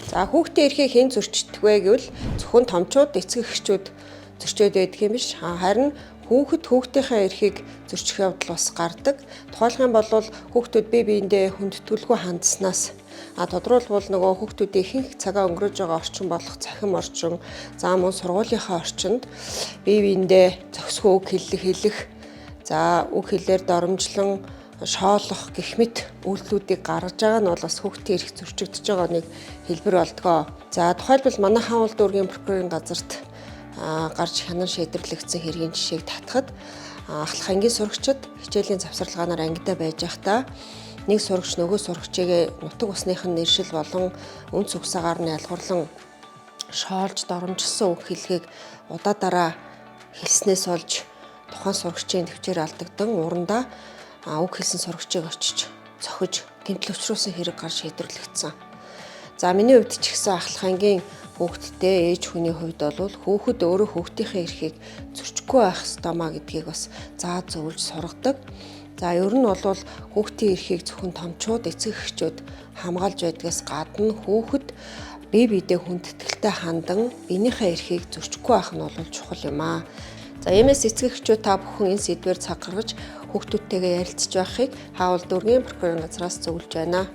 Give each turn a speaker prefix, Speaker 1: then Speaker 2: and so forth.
Speaker 1: За хүүхдийн эрхийг хэн зөрчдөг вэ гэвэл зөвхөн томчууд, эцэг эхчүүд зөрчөөд байдаг юм биш. Харин хүүхэд хүүхдийнхээ эрхийг зөрчих явдал бас гардаг. Тухайлх юм бол хүүхдүүд бие биендээ хүндэтгэлгүй хандснаас тодруулбал нөгөө хүүхдүүдийн ихэнх цагаа өнгөрөөж байгаа орчин болох цахим орчин, за мөн сургуулийнхаа орчинд бие биендээ зохисгүй үг хэлэх, за үг хэлээр доромжлон шоолох гэх мэт үйлдэлүүдийг гаргаж байгаа нь бол бас хүүхдийн эрх зөрчигдөж байгаа нэг хэлбэр болдгоо. За тухайлбал манай хаан улс дүүргийн прокурорын газарт гарч хянан шийдэрлэгдсэн хэргийн жишээг татахад ахлах ангийн сурагчид хичээлийн завсарлагаанаар ангидаа байж байхдаа нэг сурагч нөгөө сурагчийг нутаг усныхын нэршил болон үнц угсаагаар нь ялгуурлан шоолж доромжилсан үг хэлхийг удаа хэлснээс олж тухайн сурагчийн төвчээр алдагдан урандаа үг хэлсэн сурагчийг очиж цохиж гэмтэл өчрүүлсэн хэрэг гарч шийдэрлэгдсэн. За миний хувьд ч гэсэн ахлах ангийн хүүхэдтэй ээж хүний хувьд бол хүүхэд өөрөө хүүхдийнхээ эрхийг зөрчихгүй байх ёстой маа гэдгийг бас зааж зөвлөж сургадаг. За ер нь бол хүүхдийн эрхийг зөвхөн томчууд, эцэг эхчүүд хамгаалж байдгаас гадна хүүхэд бие биедээ хүндэтгэлтэй хандан биенийхээ эрхийг зөрчихгүй байх нь бол чухал юм аа. За иймээс эцэг эхчүүд та бүхэн энэ сэдвээр цаг гаргаж хүүхдүүдтэйгээ ярилцж байхыг хаан улс дүүргийн прокурорын газраас зөвлөж байна.